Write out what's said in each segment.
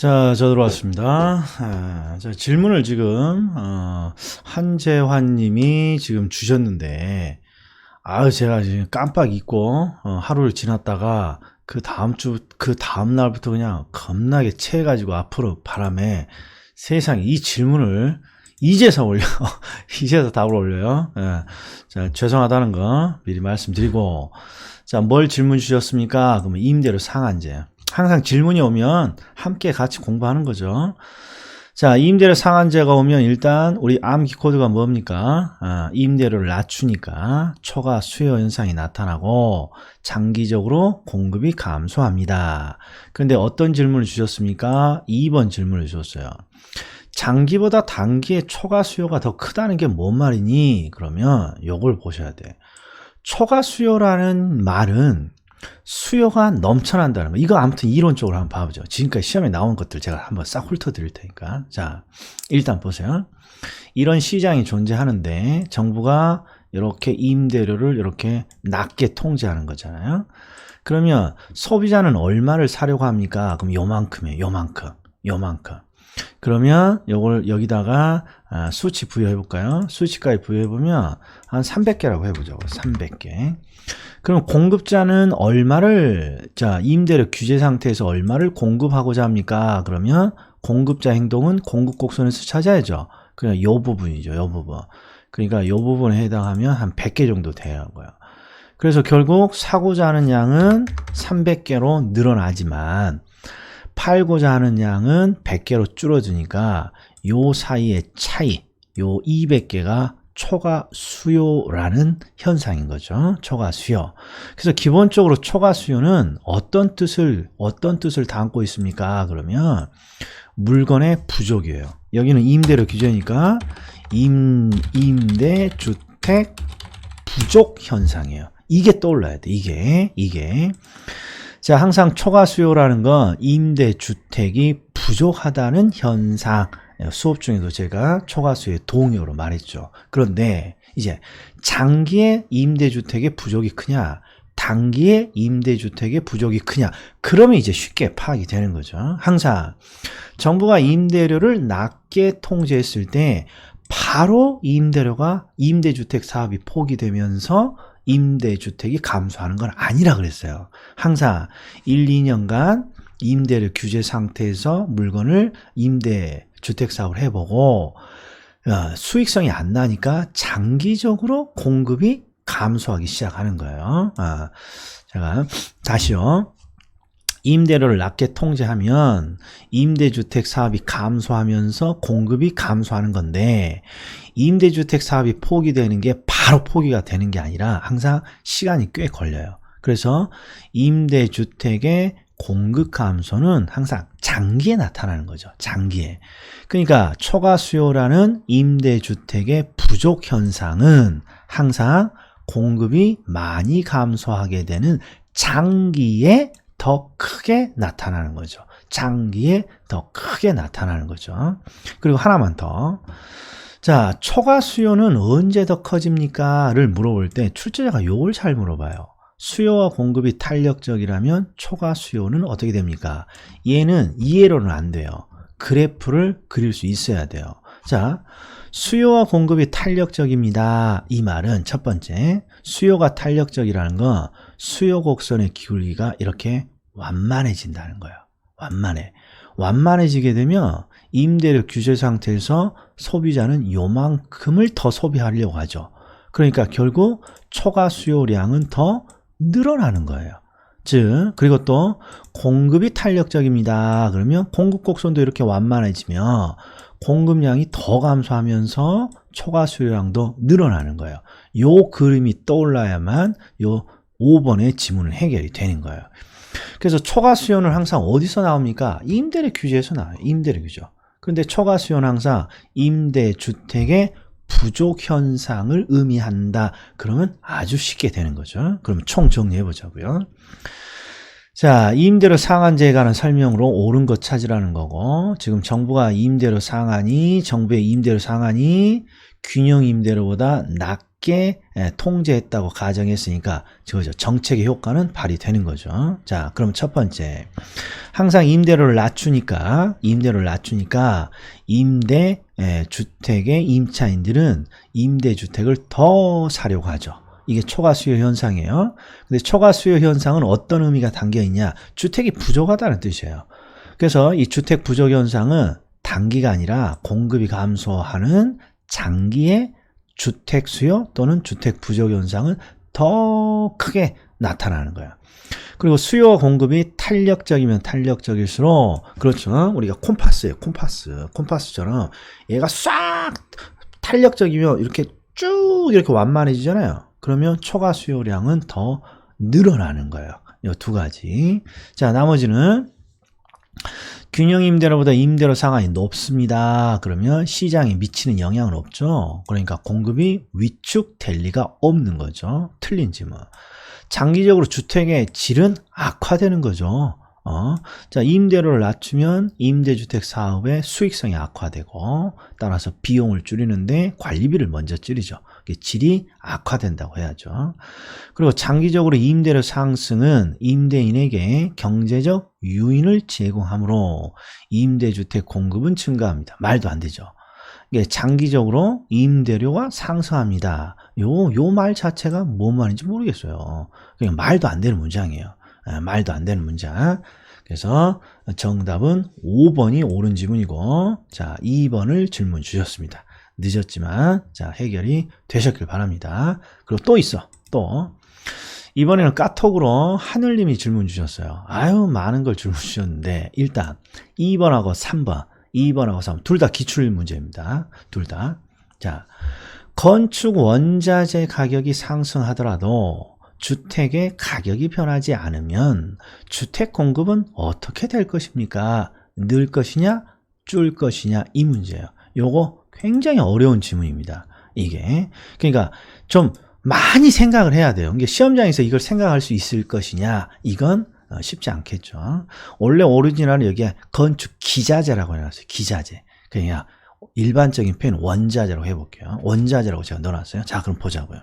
자, 저 들어왔습니다. 자, 질문을 지금, 한재환 님이 지금 주셨는데, 제가 지금 깜빡 잊고, 하루를 지났다가, 그 다음 날부터 그냥 겁나게 체해가지고 앞으로 바람에 세상에 이 질문을 이제서 올려, 이제서 답을 올려요. 자, 죄송하다는 거 미리 말씀드리고, 자, 뭘 질문 주셨습니까? 그러면 임대료 상한제. 항상 질문이 오면 함께 같이 공부하는 거죠. 자, 임대료 상한제가 오면 일단 우리 암기 코드가 뭡니까? 임대료를 낮추니까 초과 수요 현상이 나타나고 장기적으로 공급이 감소합니다. 근데 어떤 질문을 주셨습니까? 2번 질문을 주셨어요. 장기보다 단기에 초과 수요가 더 크다는 게 뭔 말이니? 그러면 요걸 보셔야 돼. 초과 수요라는 말은 수요가 넘쳐난다는 거. 이거 아무튼 이론적으로 한번 봐보죠. 지금까지 시험에 나온 것들 제가 한번 싹 훑어 드릴 테니까. 자, 일단 보세요. 이런 시장이 존재하는데 정부가 이렇게 임대료를 이렇게 낮게 통제하는 거잖아요. 그러면 소비자는 얼마를 사려고 합니까? 그럼 요만큼이에요. 요만큼. 그러면 요걸 여기다가 수치 부여해 볼까요? 수치까지 부여해 보면 한 300개라고 해보죠. 300개. 그럼 공급자는 얼마를, 자, 임대료 규제 상태에서 얼마를 공급하고자 합니까? 그러면 공급자 행동은 공급 곡선에서 찾아야죠. 그냥 요 부분이죠. 요 부분. 그러니까 요 부분에 해당하면 한 100개 정도 돼야 하고요. 그래서 결국 사고자 하는 양은 300개로 늘어나지만 팔고자 하는 양은 100개로 줄어드니까 요 사이의 차이, 요 200개가 초과 수요라는 현상인 거죠. 초과 수요. 그래서 기본적으로 초과 수요는 어떤 뜻을 담고 있습니까? 그러면 물건의 부족이에요. 여기는 임대료 규제니까 임대주택 부족 현상이에요. 이게 떠올라야 돼. 이게. 자, 항상 초과 수요라는 건 임대주택이 부족하다는 현상. 수업 중에도 제가 초과 수요의 동의어로 말했죠. 그런데 이제 장기의 임대주택의 부족이 크냐, 단기의 임대주택의 부족이 크냐, 그러면 이제 쉽게 파악이 되는 거죠. 항상 정부가 임대료를 낮게 통제했을 때 바로 임대주택 사업이 포기되면서 임대주택이 감소하는 건 아니라 그랬어요. 항상 1, 2년간 임대료 규제 상태에서 물건을 임대주택 사업을 해보고 수익성이 안 나니까 장기적으로 공급이 감소하기 시작하는 거예요. 제가 다시요. 임대료를 낮게 통제하면 임대주택 사업이 감소하면서 공급이 감소하는 건데 임대주택 사업이 포기되는 게 바로 포기가 되는 게 아니라 항상 시간이 꽤 걸려요. 그래서 임대주택의 공급 감소는 항상 장기에 나타나는 거죠. 장기에. 그러니까 초과 수요라는 임대주택의 부족 현상은 항상 공급이 많이 감소하게 되는 장기에 더 크게 나타나는 거죠. 장기에 더 크게 나타나는 거죠. 그리고 하나만 더. 자, 초과 수요는 언제 더 커집니까?를 물어볼 때 출제자가 요걸 잘 물어봐요. 수요와 공급이 탄력적이라면 초과 수요는 어떻게 됩니까? 얘는 이해로는 안 돼요. 그래프를 그릴 수 있어야 돼요. 자, 수요와 공급이 탄력적입니다. 이 말은 첫 번째, 수요가 탄력적이라는 건 수요 곡선의 기울기가 이렇게 완만해진다는 거예요. 완만해지게 되면 임대료 규제 상태에서 소비자는 요만큼을 더 소비하려고 하죠. 그러니까 결국 초과 수요량은 더 늘어나는 거예요. 즉, 그리고 또 공급이 탄력적입니다. 그러면 공급 곡선도 이렇게 완만해지면 공급량이 더 감소하면서 초과 수요량도 늘어나는 거예요. 요 그림이 떠올라야만 요 5번의 지문은 해결이 되는 거예요. 그래서 초과 수요는 항상 어디서 나옵니까? 임대료 규제에서 나와요. 임대료 규제. 그런데 초과 수요는 항상 임대주택의 부족 현상을 의미한다. 그러면 아주 쉽게 되는 거죠. 그럼 총 정리해 보자고요. 자, 임대료 상한제에 관한 설명으로 옳은 것 찾으라는 거고, 지금 정부의 임대료 상한이 균형 임대료보다 낮게 맞게 통제했다고 가정했으니까 저죠. 정책의 효과는 발휘되는 거죠. 자, 그럼 첫 번째. 항상 임대료를 낮추니까 임대 주택의 임차인들은 임대주택을 더 사려고 하죠. 이게 초과수요 현상이에요. 근데 초과수요 현상은 어떤 의미가 담겨 있냐? 주택이 부족하다는 뜻이에요. 그래서 이 주택 부족 현상은 단기가 아니라 공급이 감소하는 장기의 주택 수요 또는 주택 부족 현상은 더 크게 나타나는 거예요. 그리고 수요와 공급이 탄력적이면 탄력적일수록, 그렇죠. 우리가 콤파스예요. 콤파스처럼 얘가 싹 탄력적이면 이렇게 쭉 이렇게 완만해지잖아요. 그러면 초과 수요량은 더 늘어나는 거예요. 이 두 가지. 자, 나머지는 균형 임대료보다 임대료 상한이 높습니다. 그러면 시장에 미치는 영향은 없죠. 그러니까 공급이 위축될 리가 없는 거죠. 틀린 질문. 장기적으로 주택의 질은 악화되는 거죠. 자, 임대료를 낮추면 임대주택 사업의 수익성이 악화되고 따라서 비용을 줄이는데 관리비를 먼저 줄이죠. 질이 악화된다고 해야죠. 그리고 장기적으로 임대료 상승은 임대인에게 경제적 유인을 제공하므로 임대주택 공급은 증가합니다. 말도 안 되죠. 이게 장기적으로 임대료가 상승합니다. 요 말 자체가 뭔 말인지 모르겠어요. 그냥 말도 안 되는 문장이에요. 말도 안 되는 문장. 그래서 정답은 5번이 옳은 지문이고, 자, 2번을 질문 주셨습니다. 늦었지만, 자, 해결이 되셨길 바랍니다. 그리고 또 있어. 또. 이번에는 카톡으로 하늘님이 질문 주셨어요. 아유, 많은 걸 질문 주셨는데, 일단 2번하고 3번, 2번하고 3번, 둘 다 기출 문제입니다. 둘 다. 자, 건축 원자재 가격이 상승하더라도 주택의 가격이 변하지 않으면 주택 공급은 어떻게 될 것입니까? 늘 것이냐, 줄 것이냐, 이 문제예요. 요거 굉장히 어려운 질문입니다. 이게. 그러니까 좀 많이 생각을 해야 돼요. 이게 시험장에서 이걸 생각할 수 있을 것이냐, 이건 쉽지 않겠죠. 원래 오리지널은 여기에 건축 기자재라고 해놨어요. 기자재. 그냥 일반적인 표현 원자재라고 해볼게요. 원자재라고 제가 넣어놨어요. 자, 그럼 보자고요.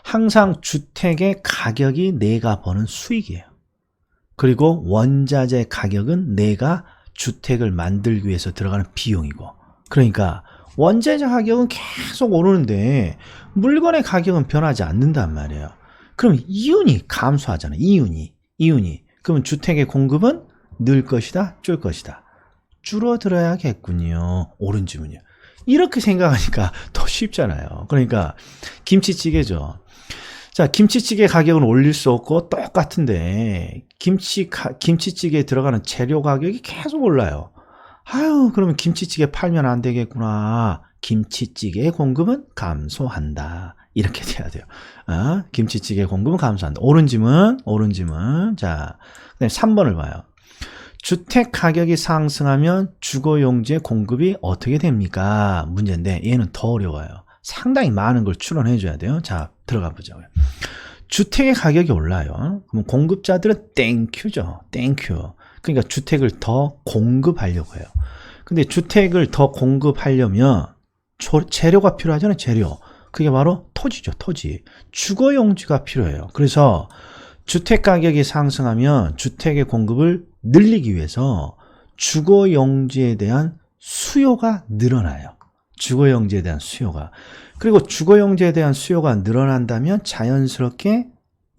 항상 주택의 가격이 내가 버는 수익이에요. 그리고 원자재 가격은 내가 주택을 만들기 위해서 들어가는 비용이고, 그러니까 원자재 가격은 계속 오르는데 물건의 가격은 변하지 않는단 말이에요. 그럼 이윤이 감소하잖아요. 이윤이. 그러면 주택의 공급은 늘 것이다, 줄 것이다. 줄어들어야겠군요. 옳은 질문이요. 이렇게 생각하니까 더 쉽잖아요. 그러니까 김치찌개죠. 자, 김치찌개 가격은 올릴 수 없고 똑같은데 김치찌개에 들어가는 재료 가격이 계속 올라요. 아유, 그러면 김치찌개 팔면 안 되겠구나. 김치찌개의 공급은 감소한다. 이렇게 돼야 돼요. 김치찌개 공급은 감소한다. 옳은 질문. 자, 그다음에 3번을 봐요. 주택 가격이 상승하면 주거용지의 공급이 어떻게 됩니까? 문제인데 얘는 더 어려워요. 상당히 많은 걸 추론해 줘야 돼요. 자, 들어가 보자고요. 주택의 가격이 올라요. 그럼 공급자들은 땡큐죠. 땡큐. 그러니까 주택을 더 공급하려고 해요. 근데 주택을 더 공급하려면 재료가 필요하잖아요. 재료. 그게 바로 토지죠. 토지. 주거용지가 필요해요. 그래서 주택 가격이 상승하면 주택의 공급을 늘리기 위해서 주거용지에 대한 수요가 늘어나요. 주거용지에 대한 수요가. 그리고 주거용지에 대한 수요가 늘어난다면 자연스럽게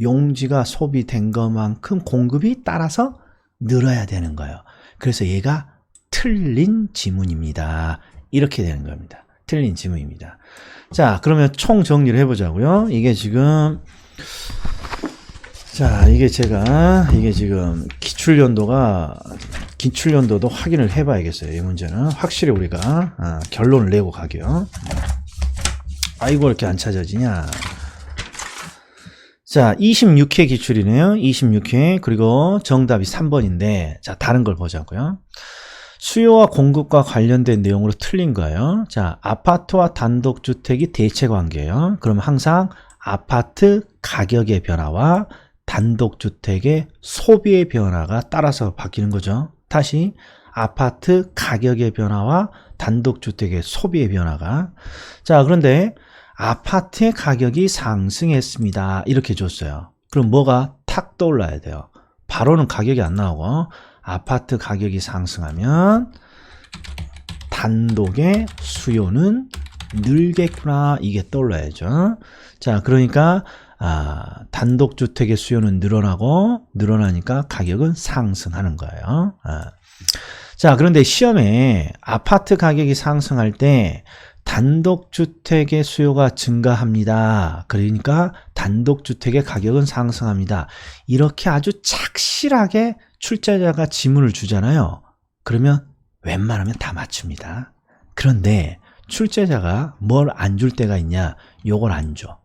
용지가 소비된 것만큼 공급이 따라서 늘어야 되는 거예요. 그래서 얘가 틀린 지문입니다. 이렇게 되는 겁니다. 틀린 지문입니다. 자, 그러면 총 정리를 해보자고요. 이게 지금 이게 지금 기출연도도 확인을 해봐야겠어요. 이 문제는 확실히 우리가 결론을 내고 가게요. 아이고, 이렇게 안 찾아지냐. 자, 26회 기출이네요. 26회. 그리고 정답이 3번인데, 자, 다른 걸 보자고요. 수요와 공급과 관련된 내용으로 틀린 거예요. 자, 아파트와 단독주택이 대체 관계예요. 그럼 항상 아파트 가격의 변화와 단독주택의 소비의 변화가 따라서 바뀌는 거죠. 다시 아파트 가격의 변화와 단독주택의 소비의 변화가. 자, 그런데 아파트의 가격이 상승했습니다. 이렇게 줬어요. 그럼 뭐가 탁 떠올라야 돼요. 바로는 가격이 안 나오고 아파트 가격이 상승하면 단독의 수요는 늘겠구나, 이게 떠올라야죠. 자, 그러니까 단독주택의 수요는 늘어나니까 가격은 상승하는 거예요. 자, 그런데 시험에 아파트 가격이 상승할 때 단독주택의 수요가 증가합니다. 그러니까 단독주택의 가격은 상승합니다. 이렇게 아주 착실하게 출제자가 지문을 주잖아요. 그러면 웬만하면 다 맞춥니다. 그런데 출제자가 뭘 안 줄 때가 있냐? 요걸 안 줘.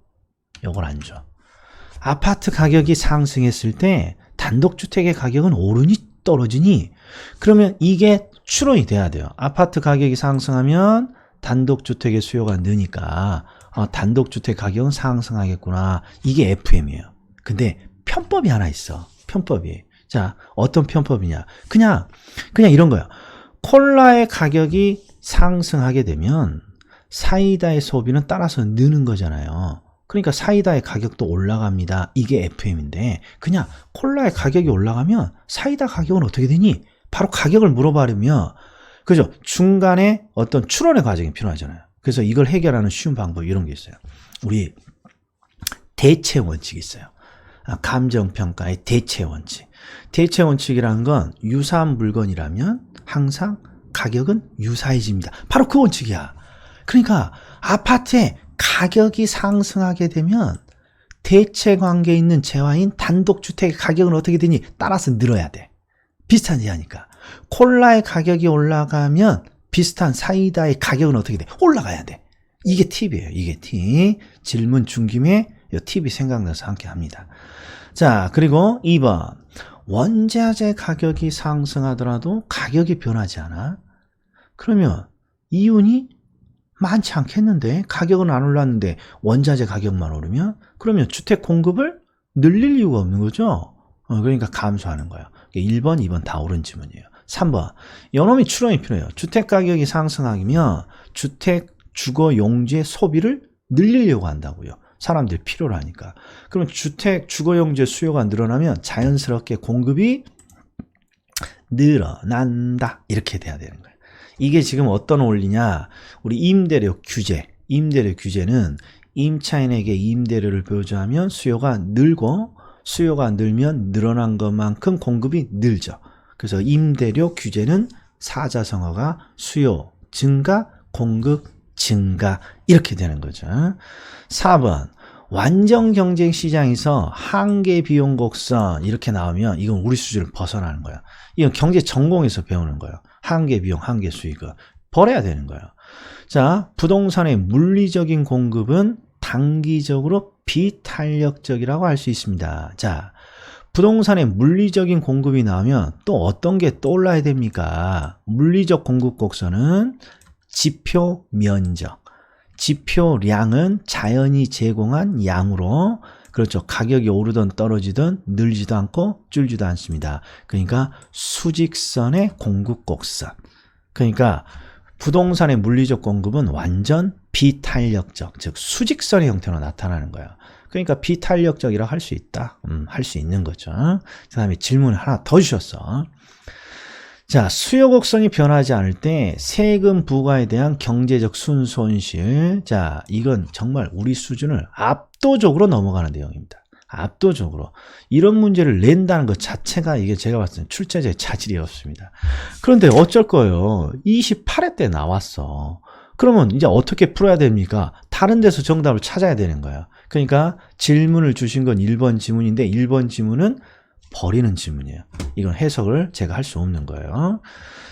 아파트 가격이 상승했을 때 단독주택의 가격은 오르니 떨어지니? 그러면 이게 추론이 돼야 돼요. 아파트 가격이 상승하면 단독주택의 수요가 느니까 단독주택 가격은 상승하겠구나. 이게 FM이에요. 근데 편법이 하나 있어. 편법이. 자, 어떤 편법이냐? 그냥 이런 거예요. 콜라의 가격이 상승하게 되면 사이다의 소비는 따라서 느는 거잖아요. 그러니까 사이다의 가격도 올라갑니다. 이게 FM인데 그냥 콜라의 가격이 올라가면 사이다 가격은 어떻게 되니? 바로 가격을 물어버리면, 그죠? 중간에 어떤 추론의 과정이 필요하잖아요. 그래서 이걸 해결하는 쉬운 방법 이런 게 있어요. 우리 대체 원칙이 있어요. 감정평가의 대체 원칙. 대체 원칙이라는 건 유사한 물건이라면 항상 가격은 유사해집니다. 바로 그 원칙이야. 그러니까 아파트에 가격이 상승하게 되면 대체 관계에 있는 재화인 단독주택의 가격은 어떻게 되니? 따라서 늘어야 돼. 비슷한 제하니까. 콜라의 가격이 올라가면 비슷한 사이다의 가격은 어떻게 돼? 올라가야 돼. 이게 팁이에요. 이게 팁. 질문 준 김에 이 팁이 생각나서 함께 합니다. 자, 그리고 2번. 원자재 가격이 상승하더라도 가격이 변하지 않아? 그러면 이윤이 많지 않겠는데? 가격은 안 올랐는데 원자재 가격만 오르면? 그러면 주택 공급을 늘릴 이유가 없는 거죠? 그러니까 감소하는 거예요. 1번, 2번 다 옳은 지문이에요. 3번. 요놈이 추론이 필요해요. 주택 가격이 상승하면 주택 주거 용지의 소비를 늘리려고 한다고요. 사람들이 필요로 하니까. 그럼 주택 주거 용지의 수요가 늘어나면 자연스럽게 공급이 늘어난다. 이렇게 돼야 되는 거예요. 이게 지금 어떤 원리냐? 우리 임대료 규제. 임대료 규제는 임차인에게 임대료를 보조하면 수요가 늘고 수요가 늘면 늘어난 것만큼 공급이 늘죠. 그래서 임대료 규제는 사자성어가 수요 증가, 공급 증가 이렇게 되는 거죠. 4번. 완전 경쟁 시장에서 한계 비용 곡선 이렇게 나오면 이건 우리 수준을 벗어나는 거야. 이건 경제 전공에서 배우는 거예요. 한계 비용, 한계 수익을 버려야 되는 거예요. 자, 부동산의 물리적인 공급은 단기적으로 비탄력적이라고 할 수 있습니다. 자, 부동산의 물리적인 공급이 나오면 또 어떤 게 떠올라야 됩니까? 물리적 공급 곡선은 지표 면적, 지표량은 자연이 제공한 양으로, 그렇죠. 가격이 오르든 떨어지든 늘지도 않고 줄지도 않습니다. 그러니까 수직선의 공급 곡선. 그러니까 부동산의 물리적 공급은 완전 비탄력적, 즉 수직선의 형태로 나타나는 거예요. 그러니까 비탄력적이라고 할 수 있다. 할 수 있는 거죠. 그 다음에 질문을 하나 더 주셨어. 자, 수요 곡선이 변하지 않을 때 세금 부과에 대한 경제적 순손실. 자, 이건 정말 우리 수준을 압도적으로 넘어가는 내용입니다. 압도적으로. 이런 문제를 낸다는 것 자체가 이게 제가 봤을 때 출제자의 자질이 없습니다. 그런데 어쩔 거예요. 28회 때 나왔어. 그러면 이제 어떻게 풀어야 됩니까? 다른 데서 정답을 찾아야 되는 거예요. 그러니까 질문을 주신 건 1번 지문인데 1번 지문은 버리는 지문이에요. 이건 해석을 제가 할 수 없는 거예요.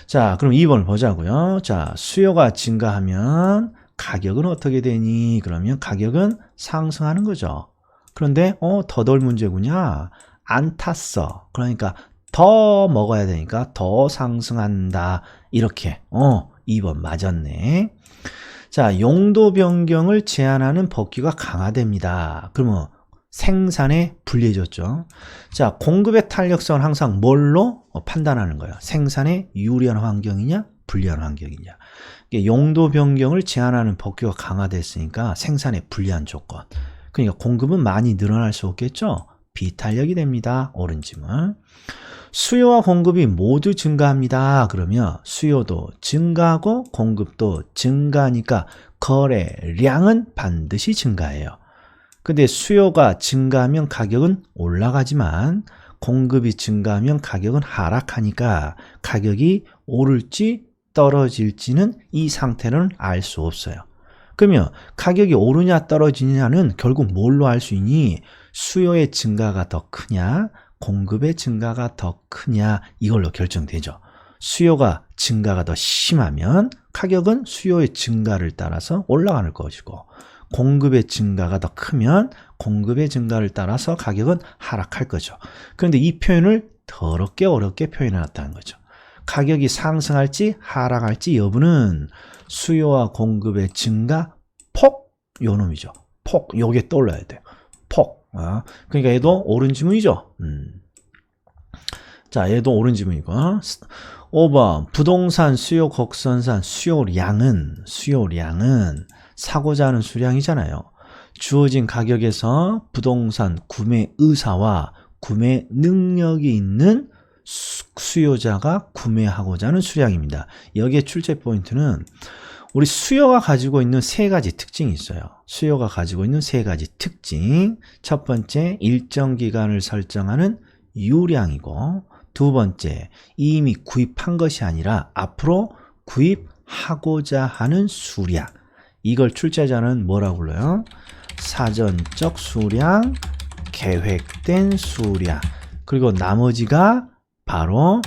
자, 그럼 2번을 보자고요. 자, 수요가 증가하면 가격은 어떻게 되니? 그러면 가격은 상승하는 거죠. 그런데 더덜 문제구냐? 안 탔어. 그러니까 더 먹어야 되니까 더 상승한다. 이렇게 2번 맞았네. 자, 용도 변경을 제한하는 법규가 강화됩니다. 그러면 생산에 불리해졌죠. 자, 공급의 탄력성을 항상 뭘로 판단하는 거예요? 생산에 유리한 환경이냐? 불리한 환경이냐. 용도 변경을 제한하는 법규가 강화됐으니까 생산에 불리한 조건. 그러니까 공급은 많이 늘어날 수 없겠죠. 비탄력이 됩니다. 옳은 질문. 수요와 공급이 모두 증가합니다. 그러면 수요도 증가하고 공급도 증가하니까 거래량은 반드시 증가해요. 근데 수요가 증가하면 가격은 올라가지만 공급이 증가하면 가격은 하락하니까 가격이 오를지 떨어질지는 이 상태는 알 수 없어요. 그러면 가격이 오르냐 떨어지냐는 결국 뭘로 알 수 있니? 수요의 증가가 더 크냐 공급의 증가가 더 크냐 이걸로 결정되죠. 수요가 증가가 더 심하면 가격은 수요의 증가를 따라서 올라가는 것이고 공급의 증가가 더 크면 공급의 증가를 따라서 가격은 하락할 거죠. 그런데 이 표현을 더럽게 어렵게 표현해 놨다는 거죠. 가격이 상승할지 하락할지 여부는 수요와 공급의 증가 폭 요 놈이죠. 폭 요게 떠올라야 돼요. 폭. 그러니까 얘도 옳은 지문이죠. 자, 얘도 옳은 지문이고. 5번 부동산 수요 곡선상 수요량은 사고자 하는 수량이잖아요. 주어진 가격에서 부동산 구매 의사와 구매 능력이 있는 수요자가 구매하고자 하는 수량입니다. 여기에 출제 포인트는 우리 수요가 가지고 있는 세 가지 특징이 있어요. 수요가 가지고 있는 세 가지 특징. 첫 번째, 일정 기간을 설정하는 유량이고, 두 번째, 이미 구입한 것이 아니라 앞으로 구입하고자 하는 수량. 이걸 출제자는 뭐라고 불러요? 사전적 수량, 계획된 수량. 그리고 나머지가 바로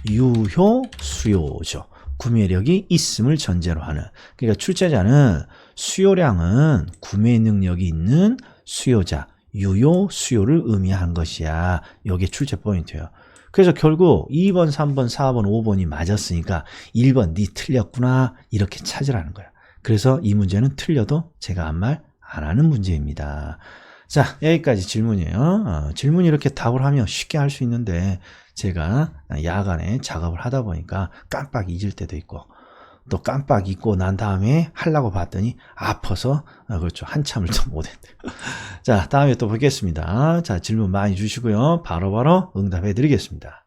유효 수요죠. 구매력이 있음을 전제로 하는. 그러니까 출제자는 수요량은 구매 능력이 있는 수요자, 유효 수요를 의미한 것이야. 이게 출제 포인트예요. 그래서 결국 2번, 3번, 4번, 5번이 맞았으니까 1번 니 틀렸구나 이렇게 찾으라는 거야. 그래서 이 문제는 틀려도 제가 한 말 안 하는 문제입니다. 자, 여기까지 질문이에요. 질문 이렇게 답을 하면 쉽게 할 수 있는데 제가 야간에 작업을 하다 보니까 깜빡 잊을 때도 있고 또 깜빡 잊고 난 다음에 하려고 봤더니 아파서 그렇죠. 한참을 또 못했대요. 자, 다음에 또 뵙겠습니다. 자, 질문 많이 주시고요. 바로바로 응답해 드리겠습니다.